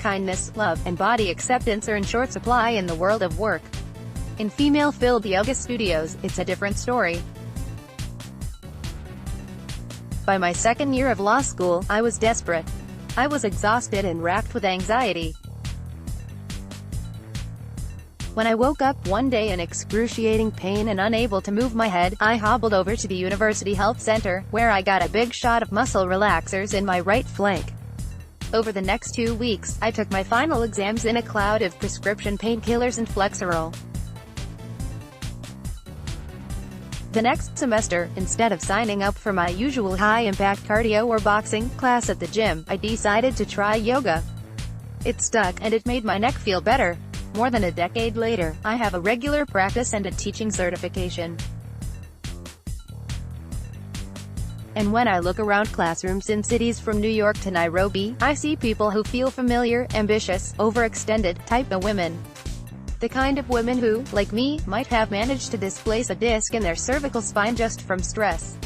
kindness, love, and body acceptance are in short supply in the world of work. In female-filled yoga studios, it's a different story. By my second year of law school, I was desperate. I was exhausted and racked with anxiety. When I woke up one day in excruciating pain and unable to move my head, I hobbled over to the University Health Center, where I got a big shot of muscle relaxers in my right flank. Over the next 2 weeks, I took my final exams in a cloud of prescription painkillers and Flexeril. The next semester, instead of signing up for my usual high-impact cardio or boxing class at the gym, I decided to try yoga. It stuck, and it made my neck feel better. More than a decade later, I have a regular practice and a teaching certification. And when I look around classrooms in cities from New York to Nairobi, I see people who feel familiar, ambitious, overextended, TypeA women. The kind of women who, like me, might have managed to displace a disc in their cervical spine just from stress.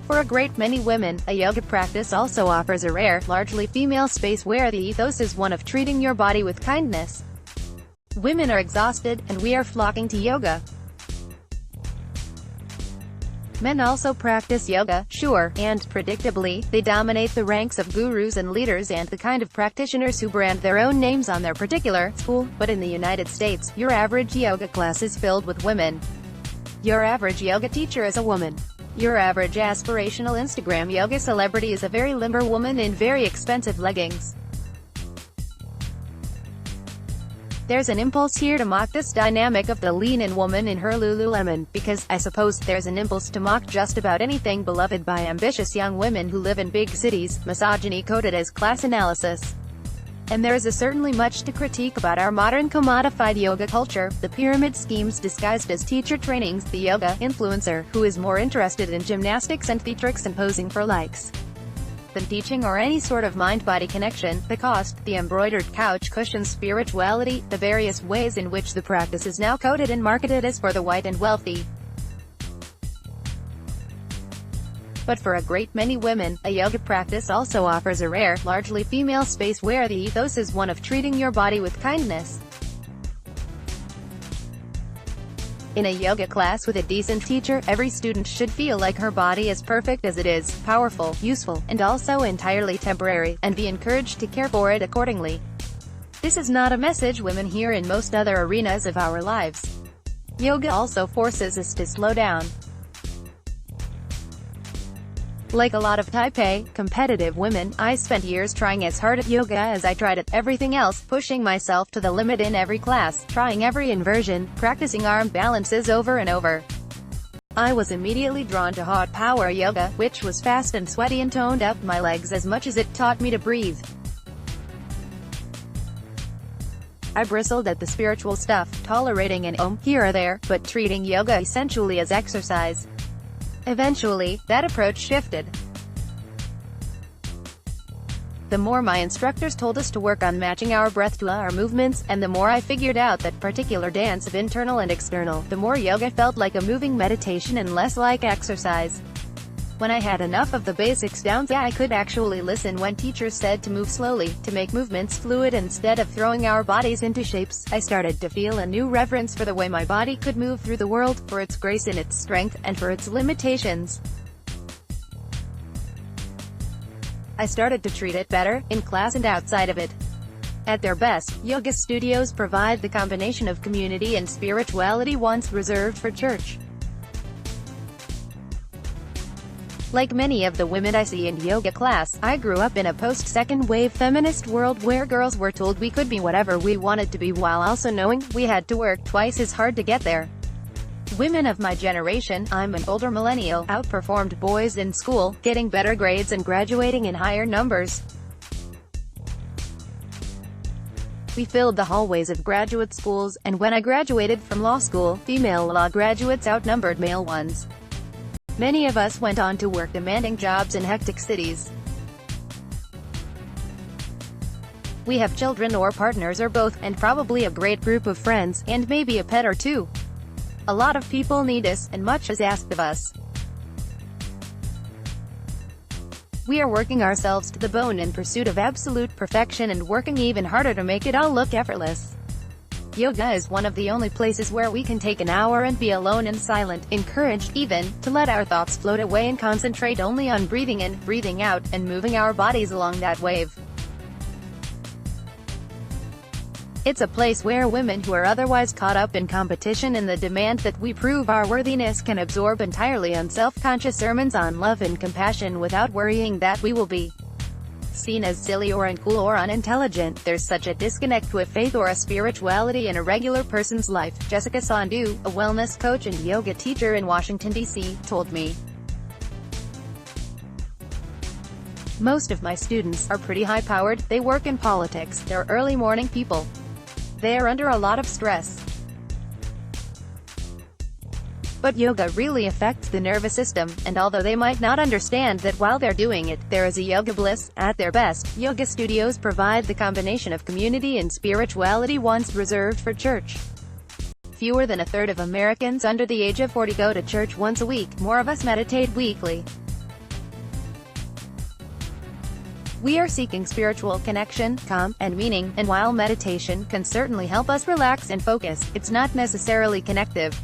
For a great many women, a yoga practice also offers a rare, largely female space where the ethos is one of treating your body with kindness. Women are exhausted, and we are flocking to yoga. Men also practice yoga, sure, and, predictably, they dominate the ranks of gurus and leaders and the kind of practitioners who brand their own names on their particular school, but in the United States, your average yoga class is filled with women. Your average yoga teacher is a woman. Your average aspirational Instagram yoga celebrity is a very limber woman in very expensive leggings. There's an impulse here to mock this dynamic of the lean-in woman in her Lululemon, because, I suppose, there's an impulse to mock just about anything beloved by ambitious young women who live in big cities, misogyny coded as class analysis. And there is certainly much to critique about our modern commodified yoga culture, the pyramid schemes disguised as teacher trainings, the yoga influencer, who is more interested in gymnastics and theatrics and posing for likes than teaching or any sort of mind-body connection, the cost, the embroidered couch cushion spirituality, the various ways in which the practice is now coded and marketed as for the white and wealthy. But for a great many women, a yoga practice also offers a rare, largely female space where the ethos is one of treating your body with kindness. In a yoga class with a decent teacher, every student should feel like her body is perfect as it is, powerful, useful, and also entirely temporary, and be encouraged to care for it accordingly. This is not a message women hear in most other arenas of our lives. Yoga also forces us to slow down. Like a lot of TypeA, competitive women, I spent years trying as hard at yoga as I tried at everything else, pushing myself to the limit in every class, trying every inversion, practicing arm balances over and over. I was immediately drawn to hot power yoga, which was fast and sweaty and toned up my legs as much as it taught me to breathe. I bristled at the spiritual stuff, tolerating an here or there, but treating yoga essentially as exercise. Eventually, that approach shifted. The more my instructors told us to work on matching our breath to our movements, and the more I figured out that particular dance of internal and external, the more yoga felt like a moving meditation and less like exercise. When I had enough of the basics down, I could actually listen when teachers said to move slowly, to make movements fluid instead of throwing our bodies into shapes. I started to feel a new reverence for the way my body could move through the world, for its grace in its strength, and for its limitations. I started to treat it better, in class and outside of it. At their best, yoga studios provide the combination of community and spirituality once reserved for church. Like many of the women I see in yoga class, I grew up in a post-second wave feminist world where girls were told we could be whatever we wanted to be while also knowing we had to work twice as hard to get there. Women of my generation, I'm an older millennial, outperformed boys in school, getting better grades and graduating in higher numbers. We filled the hallways of graduate schools, and when I graduated from law school, female law graduates outnumbered male ones. Many of us went on to work demanding jobs in hectic cities. We have children or partners or both, and probably a great group of friends, and maybe a pet or two. A lot of people need us, and much is asked of us. We are working ourselves to the bone in pursuit of absolute perfection and working even harder to make it all look effortless. Yoga is one of the only places where we can take an hour and be alone and silent, encouraged, even, to let our thoughts float away and concentrate only on breathing in, breathing out, and moving our bodies along that wave. It's a place where women who are otherwise caught up in competition and the demand that we prove our worthiness can absorb entirely unself-conscious sermons on love and compassion without worrying that we will be seen as silly or uncool or unintelligent. There's such a disconnect with faith or a spirituality in a regular person's life, Jessica Sandhu, a wellness coach and yoga teacher in Washington, D.C., told me. Most of my students are pretty high-powered, they work in politics, they're early morning people. They're under a lot of stress. But yoga really affects the nervous system, and although they might not understand that while they're doing it, there is a yoga bliss, at their best, yoga studios provide the combination of community and spirituality once reserved for church. Fewer than a third of Americans under the age of 40 go to church once a week, more of us meditate weekly. We are seeking spiritual connection, calm, and meaning, and while meditation can certainly help us relax and focus, it's not necessarily connective.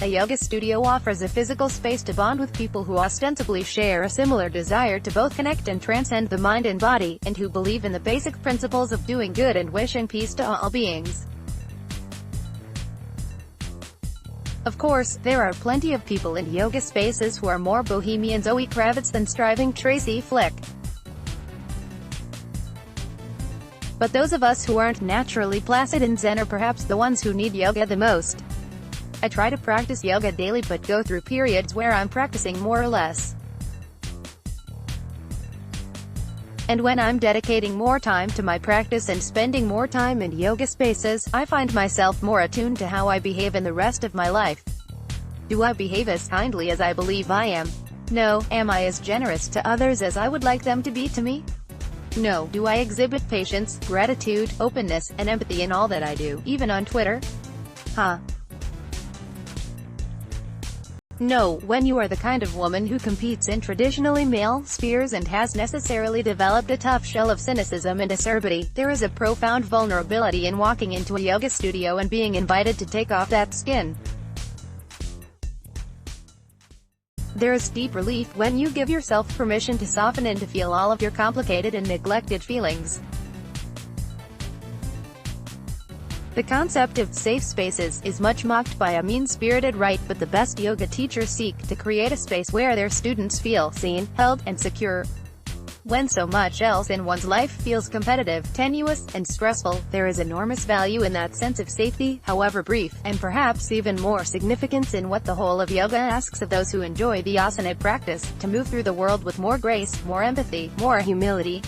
A yoga studio offers a physical space to bond with people who ostensibly share a similar desire to both connect and transcend the mind and body, and who believe in the basic principles of doing good and wishing peace to all beings. Of course, there are plenty of people in yoga spaces who are more bohemian Zoe Kravitz than striving Tracy Flick. But those of us who aren't naturally placid and zen are perhaps the ones who need yoga the most. I try to practice yoga daily but go through periods where I'm practicing more or less. And when I'm dedicating more time to my practice and spending more time in yoga spaces, I find myself more attuned to how I behave in the rest of my life. Do I behave as kindly as I believe I am? No. Am I as generous to others as I would like them to be to me? No. Do I exhibit patience, gratitude, openness, and empathy in all that I do, even on Twitter? No. When you are the kind of woman who competes in traditionally male spheres and has necessarily developed a tough shell of cynicism and acerbity, there is a profound vulnerability in walking into a yoga studio and being invited to take off that skin. There is deep relief when you give yourself permission to soften and to feel all of your complicated and neglected feelings. The concept of safe spaces is much mocked by a mean-spirited right, but the best yoga teachers seek to create a space where their students feel seen, held, and secure. When so much else in one's life feels competitive, tenuous, and stressful, there is enormous value in that sense of safety, however brief, and perhaps even more significance in what the whole of yoga asks of those who enjoy the asana practice, to move through the world with more grace, more empathy, more humility,